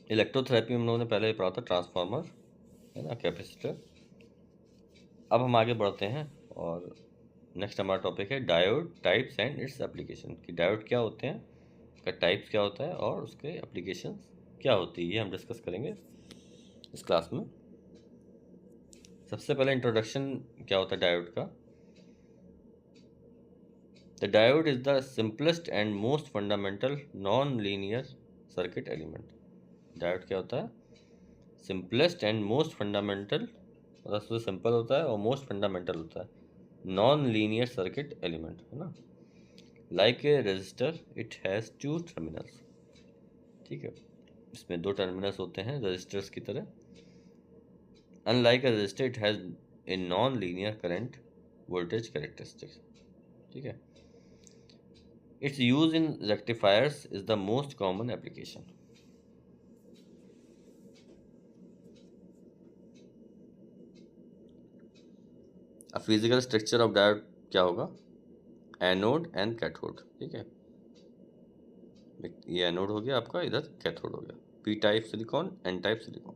Electrotherapy में हम लोगों ने पहले पढ़ा था ट्रांसफार्मर, है ना, कैपेसिटर। अब हम आगे बढ़ते हैं और नेक्स्ट हमारा टॉपिक है diode types and its application, कि डायोड क्या होते हैं, उसका टाइप्स क्या होता है और उसके एप्लीकेशंस क्या होती है, ये हम डिस्कस करेंगे इस क्लास में। सबसे पहले इंट्रोडक्शन क्या होता है डायोड का। The diode is the simplest and most fundamental non linear circuit element. Diode क्या होता है? सिंपलेस्ट एंड मोस्ट फंडामेंटल, मतलब सबसे सिंपल होता है और मोस्ट फंडामेंटल होता है, नॉन लीनियर सर्किट एलिमेंट, है ना। Like a register it has two terminals, ठीक है, इसमें दो टर्मिनल्स होते हैं रजिस्टर्स की तरह। Unlike a resistor it has a non-linear current voltage characteristics, ठीक है। Its use in rectifiers is the most common application. A physical structure of diode क्या होगा? एनोड एंड कैथोड, ठीक है, ये एनोड हो गया आपका, इधर कैथोड हो गया। P type silicon, N type silicon.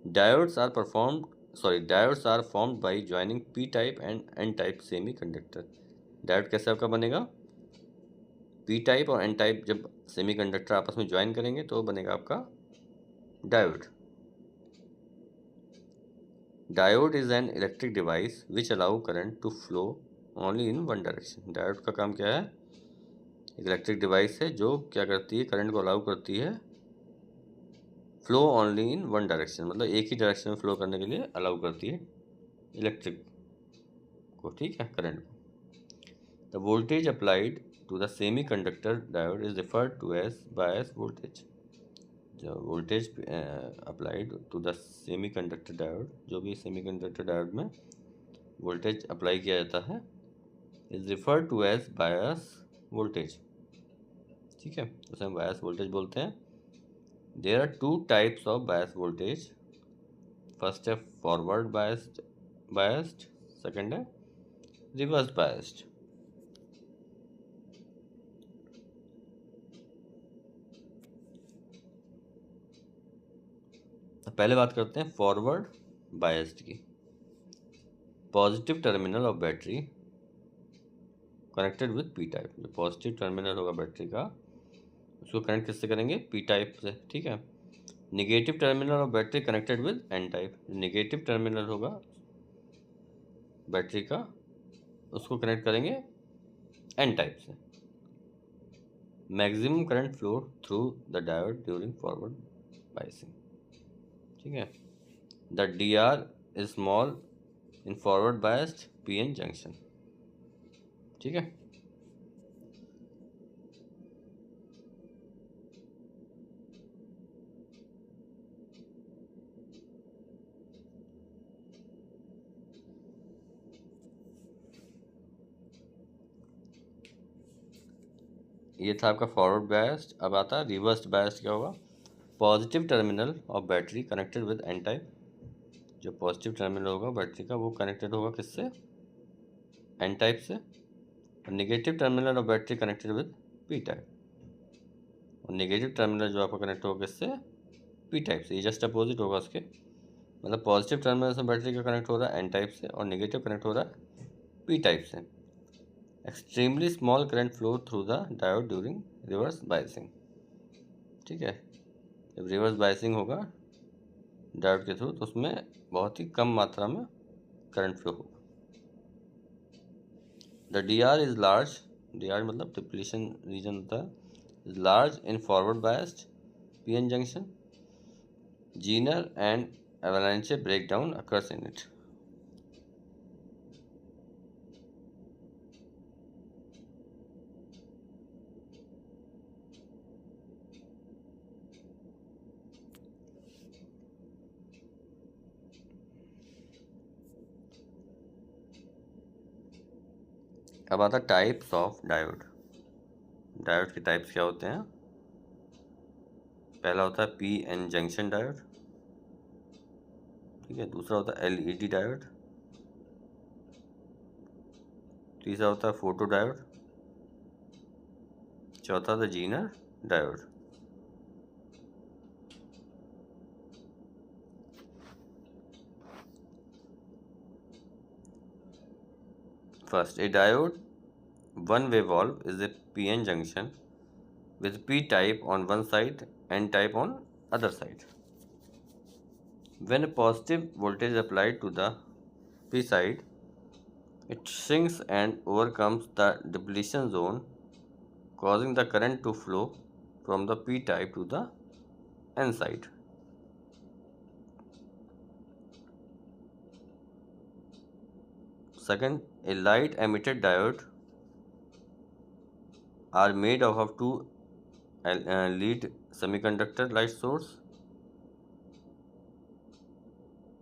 Diodes are formed by joining P type and N type semiconductor. Diode कैसे आपका बनेगा? पी टाइप और एन टाइप जब सेमीकंडक्टर आपस में ज्वाइन करेंगे तो बनेगा आपका diode. Diode is an electric device which allow current to flow only in one direction. Diode का काम क्या है? एक इलेक्ट्रिक डिवाइस है जो क्या करती है, करंट को अलाउ करती है flow only in one direction, मतलब एक ही डायरेक्शन में फ्लो करने के लिए अलाउ करती है इलेक्ट्रिक को, ठीक है, करंट को। The voltage applied to the semiconductor diode is referred to as bias voltage. जो voltage applied to the semiconductor diode, जो भी सेमी कंडक्टर डायोड में वोल्टेज अप्लाई किया जाता है, is referred to as bias voltage, ठीक है, उसे हम बायस वोल्टेज बोलते हैं। There are two types of bias voltage. First है फॉरवर्ड बायस्ड, सेकंड है रिवर्स बायस्ड। पहले बात करते हैं फॉरवर्ड बायस्ड की। Positive terminal of battery connected with P type, जो पॉजिटिव टर्मिनल होगा बैटरी का उसको कनेक्ट किससे करेंगे? पी टाइप से, ठीक है। Negative terminal of battery connected with N type, negative terminal होगा बैटरी का उसको कनेक्ट करेंगे एन टाइप से। Maximum current flow through the diode during forward biasing, ठीक है। The D R is small in forward biased P N junction, ठीक है। ये था आपका फॉरवर्ड बायस्ड। अब आता है रिवर्स बायस्ड। क्या होगा? Positive terminal of battery connected with N type, जो पॉजिटिव टर्मिनल होगा बैटरी का वो कनेक्टेड होगा किससे? एन टाइप से। और negative terminal of battery connected with P type, और निगेटिव टर्मिनल जो आपका कनेक्ट होगा किससे? पी टाइप से। ये जस्ट अपोजिट होगा उसके, मतलब पॉजिटिव टर्मिनल से बैटरी का कनेक्ट हो रहा है एन टाइप से और निगेटिव कनेक्ट हो रहा है पी टाइप से। Extremely small current flow through the diode during reverse biasing, ठीक है। जब रिवर्स बायसिंग होगा डायोड के थ्रू तो उसमें बहुत ही कम मात्रा में करंट फ्लो होगा। The D R is large, D R मतलब डिप्लीशन रीजन होता है, is large in forward biased P N junction. Zener and avalanche breakdown occurs in it. अब आता टाइप्स ऑफ डायोड। डायोड के टाइप्स क्या होते हैं? पहला होता है पी एन जंक्शन डायोड, ठीक है। दूसरा होता है एलईडी डायोड। तीसरा होता है फोटो डायोड। चौथा था Zener diode. First, a diode one-way valve is a PN junction with P type on one side, N type on other side. When a positive voltage is applied to the P side, it shrinks and overcomes the depletion zone, causing the current to flow from the P type to the N side. Second, a light emitted diode are made up of two lead semiconductor light source.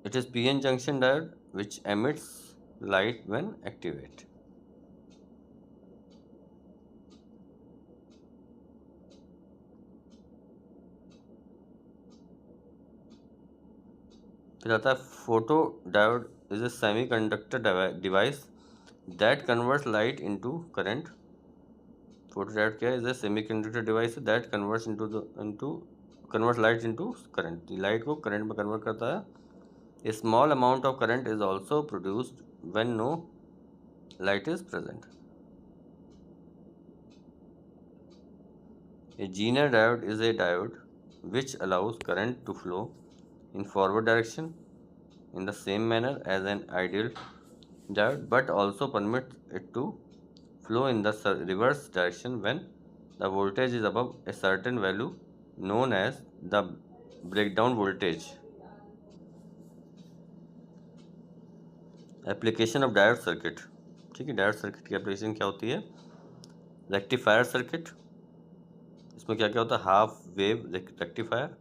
It is PN junction diode which emits light when activated. फिर आता है photo diode is a semiconductor device that converts light into current. Photo diode क्या है? Is a semiconductor device that converts light into current. Light को current में convert करता है. A small amount of current is also produced when no light is present. A Zener diode is a diode which allows current to flow in forward direction in the same manner as an ideal diode, but also permits it to flow in the reverse direction when the voltage is above a certain value known as the breakdown voltage. Application of diode circuit. ठीक है, diode circuit की application क्या होती है? Rectifier circuit. इसमें क्या क्या होता है? Half wave rectifier,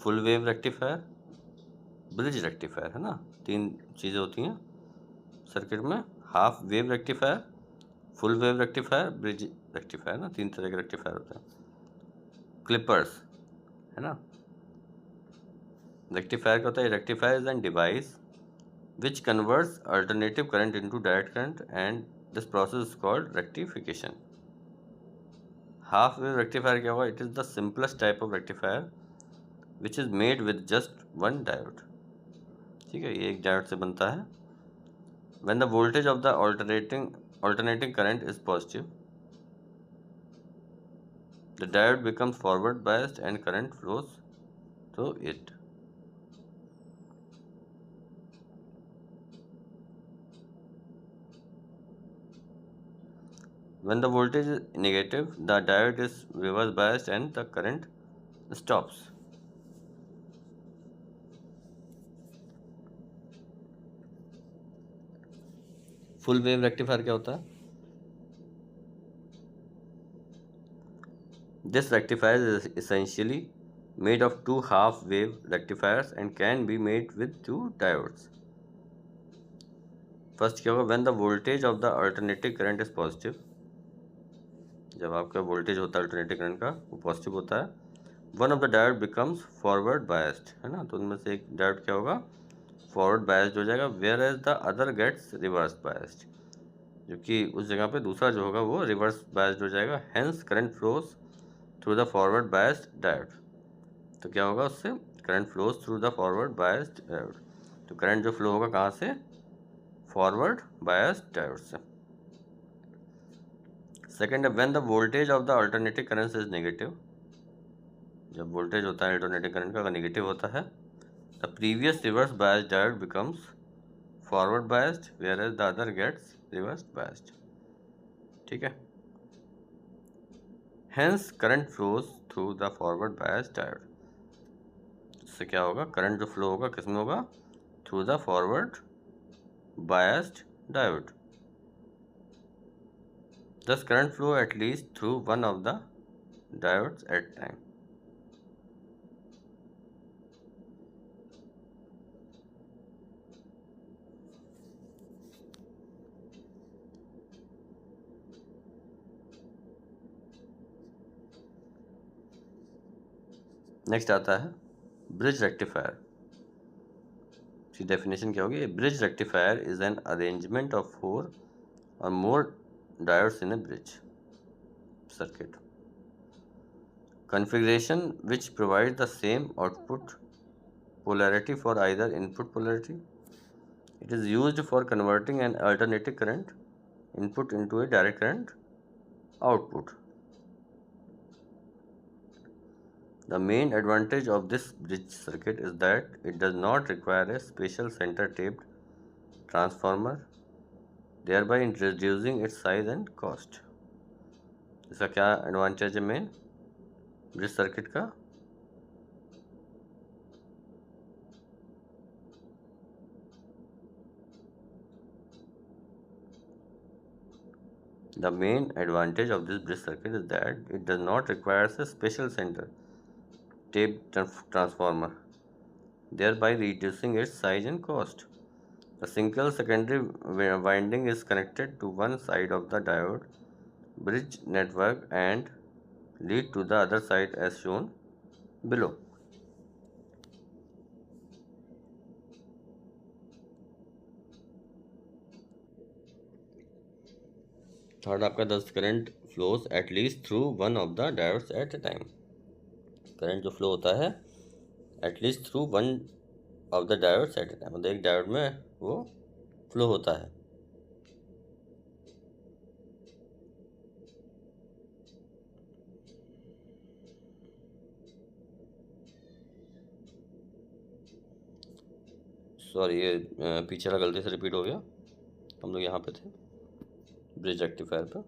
full wave rectifier, bridge rectifier, है ना. तीन चीज़ें होती हैं सर्किट में. Half wave rectifier, full wave rectifier, bridge rectifier ना. तीन तरह के रेक्टिफायर होते हैं. क्लिपर्स, है ना. रेक्टिफायर क्या होता है? Rectifier is an device which converts alternative current into direct current and this process is called rectification. Half wave rectifier क्या होगा? It is the simplest type of rectifier which is made with just one diode. ठीक है, ये एक diode से बनता है. When the voltage of the alternating current is positive, the diode becomes forward biased and current flows through it. When the voltage is negative, the diode is reverse biased and the current stops. Full wave rectifier क्या होता है? This rectifier is essentially made of two half wave rectifiers and can be made with two diodes. First क्या होगा? When the voltage of the alternating current is positive, जब आपका voltage होता है alternative current का वो पॉजिटिव होता है, one of the diode becomes forward biased, है ना. तो उनमें से एक डायोड क्या होगा? फॉरवर्ड बायस्ड हो जाएगा. Where as the other gets reverse biased, जो कि उस जगह पे दूसरा जो होगा वो रिवर्स बायस्ड हो जाएगा. Hence current flows through the forward biased diode. तो क्या होगा उससे? Current flows through the forward biased diode. तो करंट जो फ्लो होगा कहाँ से? फॉरवर्ड बायस्ड डायोड से. सेकेंड है when the voltage of the alternative current is negative. जब वोल्टेज होता है अल्टरनेटिव करंट का अगर नेगेटिव होता है, the previous reverse biased diode becomes forward biased where as the other gets reverse biased. ठीक है. Hence current flows through the forward biased diode. इससे क्या होगा? करंट जो फ्लो होगा किस में होगा? Through the forward biased diode. Thus current flow at least through one of the diodes at time. Next आता है ब्रिज रेक्टिफायर. इसकी डेफिनेशन क्या होगी? Bridge rectifier is an arrangement of 4 or more diodes in a bridge circuit configuration which provides the same output polarity for either input polarity. It is used for converting an alternating current input into a direct current output. The main advantage of this bridge circuit is that it does not require a special center taped transformer, thereby reducing its size and cost. इसका क्या advantage है main bridge circuit का? The main advantage of this bridge circuit is that it does not require a special center taped transformer, thereby reducing its size and cost. A single secondary winding is connected to one side of the diode bridge network and lead to the other side as shown below. Third आपका दस current flows at least through one of the diodes at a time. Current जो flow होता है at least through one of the diodes at a time, मतलब एक diode में वो flow होता है. सॉरी, ये पीछे वाला गलती से रिपीट हो गया. हम लोग यहाँ पे थे ब्रिज रेक्टिफायर पे.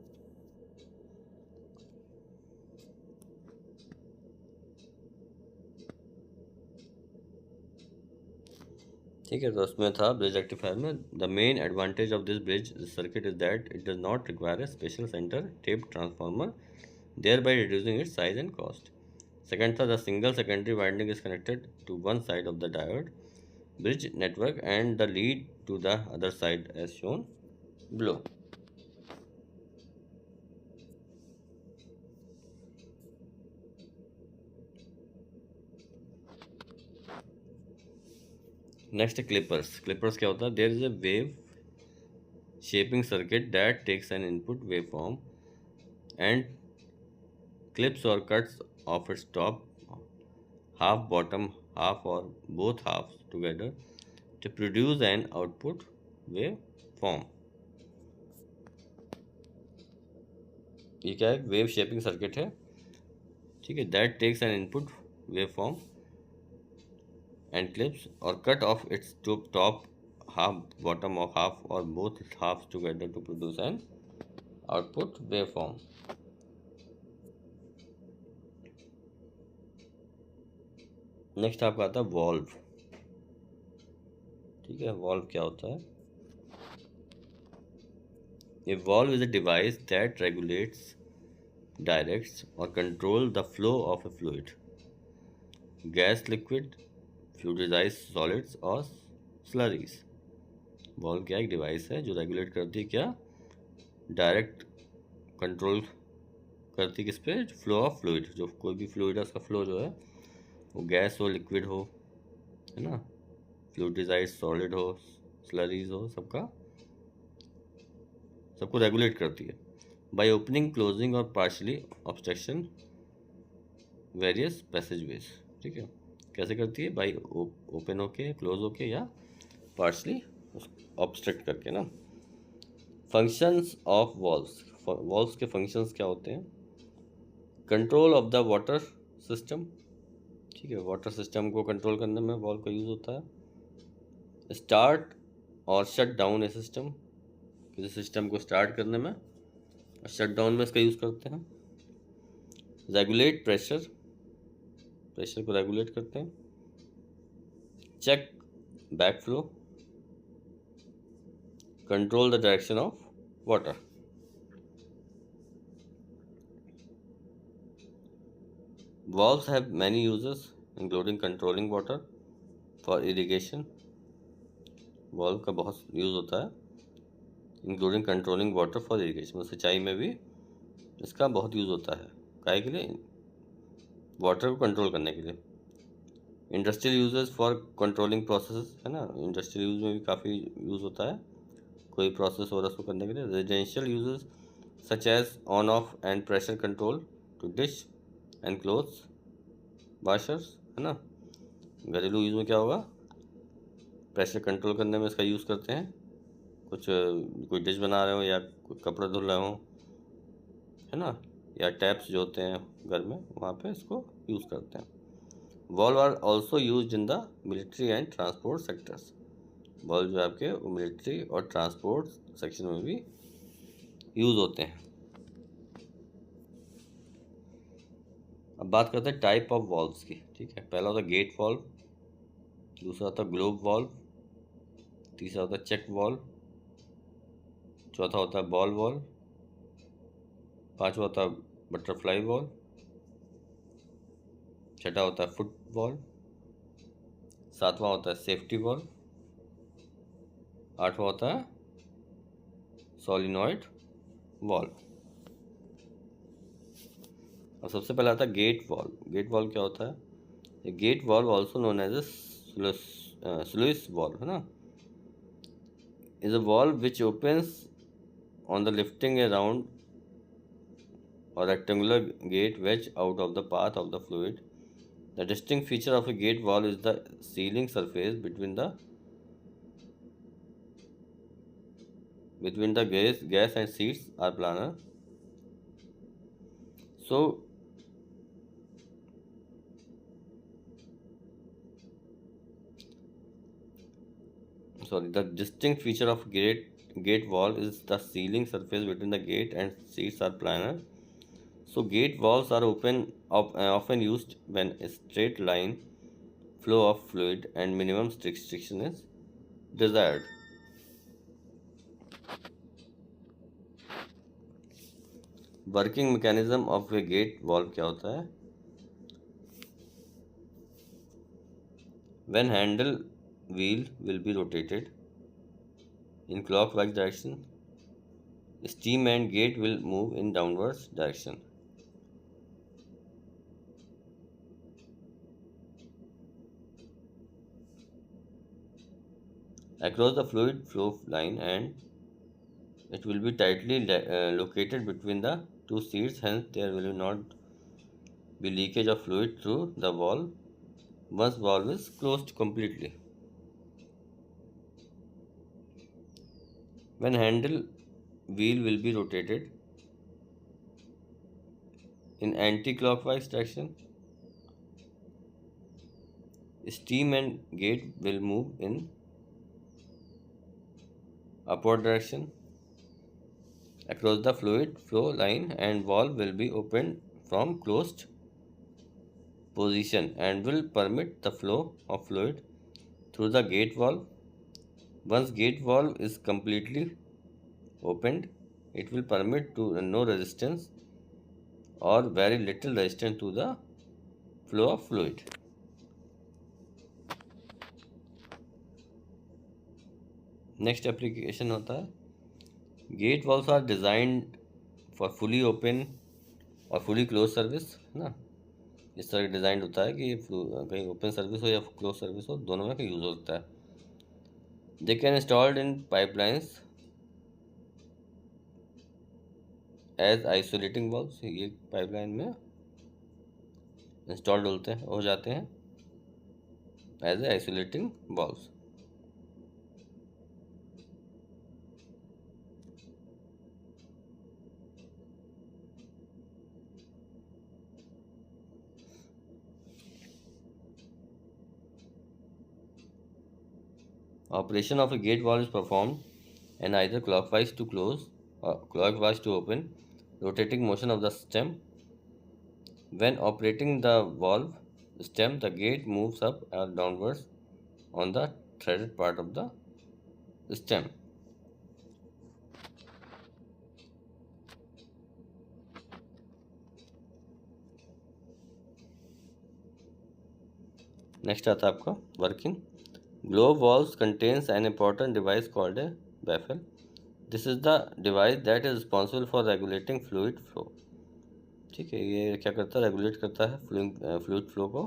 ठीक है, तो उसमें था ब्रिज रेक्टिफायर में the main advantage of this bridge circuit is that it does not require a special centre tap transformer, thereby reducing its size and cost. Second था the single secondary winding is connected to one side of the diode bridge network and the lead to the other side as shown below. Next, clippers. Clippers क्या होता है? There is a wave shaping circuit that takes an input waveform and clips or cuts off its top half, bottom half or both halves together to produce an output waveform. ये क्या है? Wave shaping circuit है. ठीक है, that takes an input waveform and clips और cut off its top half, bottom of half और both half together to produce an output waveform. Next आपका आता है वॉल्व. ठीक है, वॉल्व क्या होता है? A valve is a device that regulates, directs or controls the flow of a fluid, gas, liquid, fluidized solids और slurries. वॉल्व क्या एक डिवाइस है जो रेगुलेट करती है क्या? डायरेक्ट कंट्रोल करती है किस पे? Flow of fluid. जो कोई भी फ्लूइड है उसका फ्लो जो है वो गैस हो, लिक्विड हो, है ना, फ्लूइडाइज्ड सॉलिड हो, स्लरीज हो, सबको रेगुलेट करती है. बाय ओपनिंग, क्लोजिंग और पार्शली ऑब्स्ट्रक्शन वेरियस पैसेजवेज. ठीक है, कैसे करती है? बाय ओपन होके, क्लोज होके या पार्शली ऑब्स्ट्रक्ट करके ना. Functions of valves. वॉल्व्स के फंक्शंस क्या होते हैं? Control of the water system. ठीक है, वाटर सिस्टम को कंट्रोल करने में वॉल्व का यूज़ होता है. स्टार्ट और शट डाउन ए सिस्टम. किसी सिस्टम को स्टार्ट करने में और शट डाउन में इसका यूज़ करते हैं. Regulate pressure. प्रेशर को रेगुलेट करते हैं. Check back flow. Control the direction of water. Valves have many uses including controlling water for irrigation. valve का बहुत यूज़ होता है including controlling water for irrigation. सिंचाई में भी इसका बहुत यूज़ होता है. काहे के लिए? वाटर को कंट्रोल करने के लिए. Industrial uses for controlling process, है ना, इंडस्ट्रियल यूज में भी काफ़ी यूज़ होता है कोई प्रोसेस हो रहा है उसको करने के लिए. Residential uses such as on off and pressure control to dish and clothes washers, है ना. घरेलू यूज में क्या होगा? प्रेशर कंट्रोल करने में इसका यूज़ करते हैं। कुछ कोई डिश बना रहे हो या कोई कपड़े धुल रहे हो, है ना, या टैप्स जो होते हैं घर में, वहाँ पे इसको यूज़ करते हैं। Valve are also use in the military and transport sectors. Valve जो आपके मिलिट्री और ट्रांसपोर्ट सेक्शन में भी यूज़ होते हैं। अब बात करते हैं टाइप ऑफ वॉल्व्स की। ठीक है, पहला होता है गेट वॉल्व, दूसरा होता है ग्लोब वॉल्व, तीसरा होता है चेक वॉल्व, चौथा होता है बॉल वॉल्व, पांचवा होता है बटरफ्लाई वॉल्व, छठा होता है फुट वॉल्व, सातवां होता है सेफ्टी वॉल्व, आठवां होता है सोलिनॉइड वॉल्व। और सबसे पहला आता है गेट वॉल्व। गेट वॉल्व क्या होता है? Gate valve also known as a sluice valve, है ना, is a valve which opens on the lifting a round or rectangular gate wedge out of the path of the fluid. The distinct feature of a gate valve is the sealing surface between the gas and seats are planar. So the distinct feature of gate valve is the sealing surface between the gate and seats are planar. So gate valves are often used when a straight line flow of fluid and minimum restriction is desired. Working mechanism of a gate valve क्या होता है? When handle wheel will be rotated in clockwise direction, steam and gate will move in downwards direction. Across the fluid flow line, and it will be tightly located between the two seats, hence there will not be leakage of fluid through the valve once valve is closed completely. When handle wheel will be rotated in anti-clockwise direction, steam and gate will move in upward direction across the fluid flow line, and valve will be opened from closed position and will permit the flow of fluid through the gate valve. Once gate valve is completely opened, it will permit to no resistance or very little resistance to the flow of fluid. Next application होता है gate valves are designed for fully open और fully close service, है ना, इस तरह design होता है कि कहीं ओपन सर्विस हो या क्लोज सर्विस हो, दोनों में का यूज़ होता है. They can installed in pipelines as isolating valves. ये पाइपलाइन में इंस्टॉल्ड हो जाते हैं as a isolating valves. Operation of a gate valve is performed in either clockwise to close or clockwise to open, rotating motion of the stem. When operating the valve stem, the gate moves up or downwards on the threaded part of the stem. Next आता है आपका working. Globe valves contains an important device called a baffle. This is the device that is responsible for regulating fluid flow. ठीक है, ये क्या करता है? Regulate करता है fluid flow को.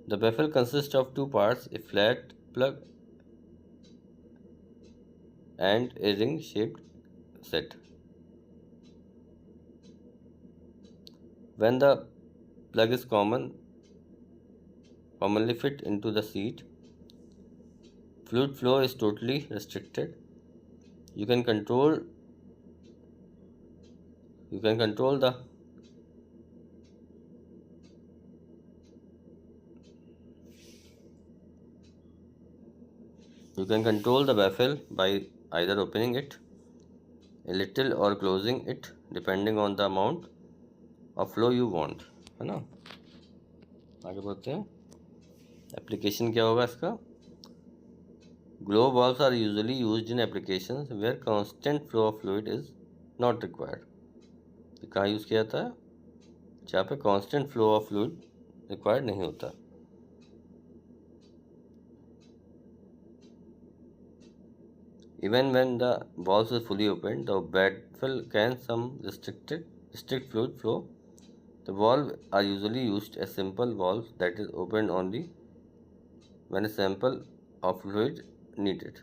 The baffle consists of two parts, a flat plug and a ring-shaped set. When the plug is commonly fit into the seat, fluid flow is totally restricted. You can control you can control the you can control the baffle by either opening it a little or closing it depending on the amount of flow you want, है ना। आगे बढ़ते हैं। Application क्या होगा इसका। Glow valves are usually used in applications where constant flow of fluid is not required. ये कहाँ यूज़ किया जाता है, जहाँ पे constant flow of fluid required नहीं होता। Even when the valve is fully opened, the baffle can restrict fluid flow. The valves are usually used as simple valves that is opened only when a sample of fluid needed.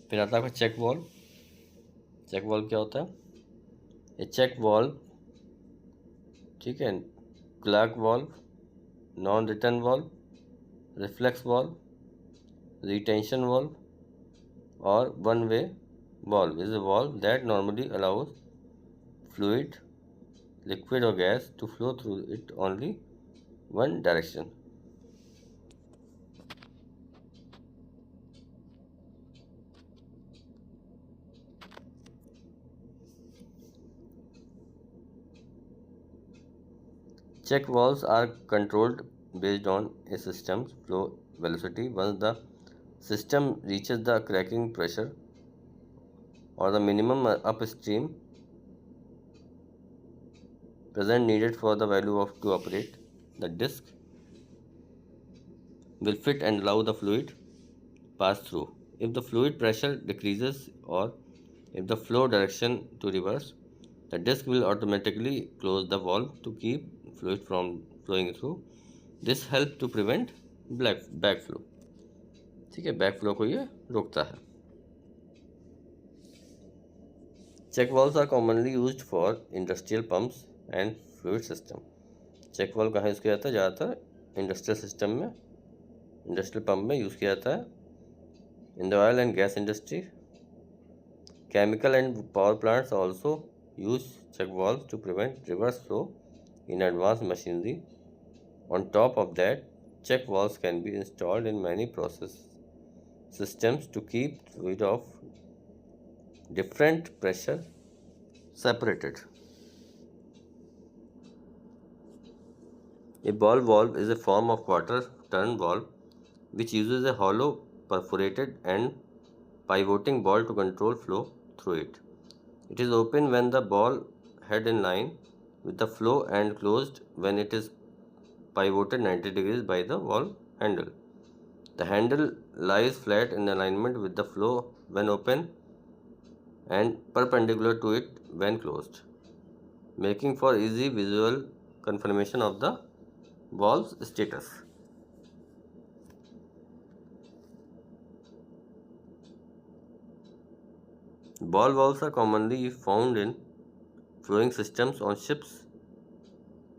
फिर आता है check valve. Check valve क्या होता है, ए check valve, ठीक है, clock valve, non return valve, reflex valve, retention valve और one way valve is a valve that normally allows fluid, liquid or gas to flow through it only one direction. Check valves are controlled based on a system's flow velocity. Once the system reaches the cracking pressure or the minimum upstream present needed for the value of to operate, the disc will fit and allow the fluid pass through. If the fluid pressure decreases or if the flow direction to reverse, the disc will automatically close the valve to keep fluid from flowing through. This helps to prevent backflow. ठीक है, backflow को ये रोकता है। Check valves are commonly used for industrial pumps and fluid system. Check valve कहाँ use किया जाता है, ज़्यादातर इंडस्ट्रियल सिस्टम में, इंडस्ट्रियल पंप में यूज़ किया जाता है। In the oil and gas industry, chemical and power plants also use check valves to prevent reverse flow in advanced machinery. On top of that, check valves can be installed in many process systems to keep fluid of different pressure separated. A ball valve is a form of quarter turn valve which uses a hollow perforated and pivoting ball to control flow through it. It is open when the ball head in line with the flow and closed when it is pivoted 90 degrees by the valve handle. The handle lies flat in alignment with the flow when open and perpendicular to it when closed, making for easy visual confirmation of the valve's status. Ball valves are commonly found in flowing systems on ships,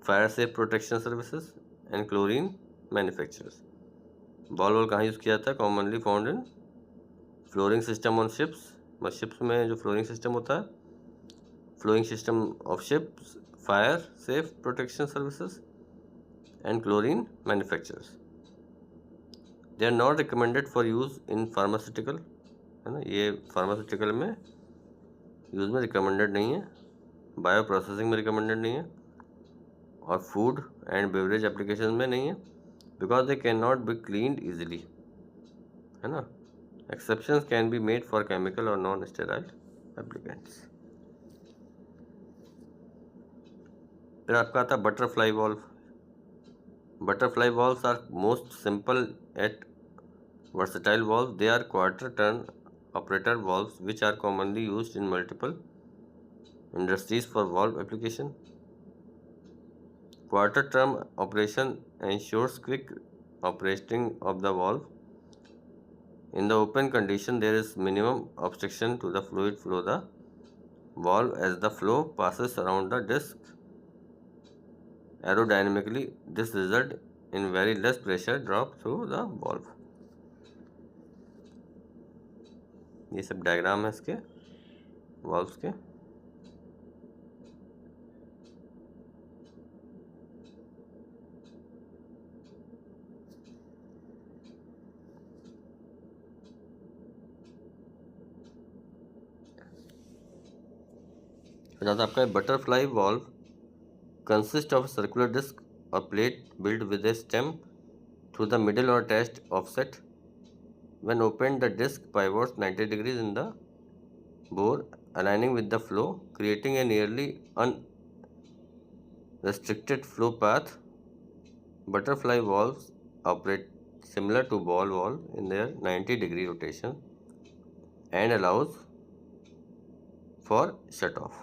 fire safe protection services and chlorine manufacturers. Ball valve कहाँ use किया जाता है, commonly found in flooring system on ships, ships में जो flooring system होता है, flowing system of ships, fire safe protection services and chlorine manufacturers. They are not recommended for use in pharmaceutical, है ना, ये फार्मास्यूटिकल में यूज़ में recommended नहीं है, बायो प्रोसेसिंग में रिकमेंडेड नहीं है और फूड एंड बेवरेज एप्लीकेशन में नहीं है, because they cannot be cleaned easily, है ना। Exceptions can be made for chemical or non-sterile applicants. फिर आपका आता है butterfly valve. Butterfly valves are most simple yet versatile valves. They are quarter turn operator valves which are commonly used in multiple industries for valve application. Quarter turn operation ensures quick operating of the valve In the open condition, there is minimum obstruction to the fluid flow the valve as the flow passes around the disc. Aerodynamically, this results in very less pressure drop through the valve. ये सब diagram है इसके valves के. तो आपका butterfly valve consist of a circular disc or plate built with a stem through the middle or attached offset. When opened, the disc pivots 90 degrees in the bore, aligning with the flow, creating a nearly unrestricted flow path. Butterfly valves operate similar to ball valve in their 90-degree rotation and allows for shut off.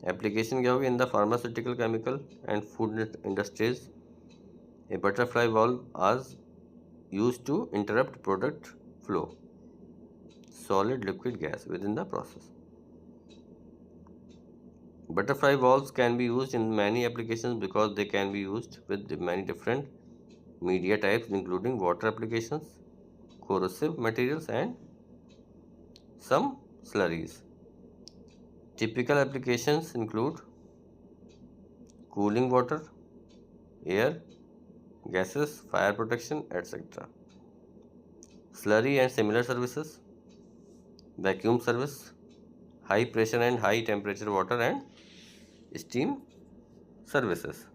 Application क्या होगी in the pharmaceutical chemical and food industries a butterfly valve आज use to interrupt product flow solid liquid gas within the process. Butterfly valves can be used in many applications because they can be used with many different media types including water applications, corrosive materials and some slurries. Typical applications include cooling water, air, gases, fire protection, etc. Slurry and similar services, vacuum service, high pressure and high temperature water and steam services.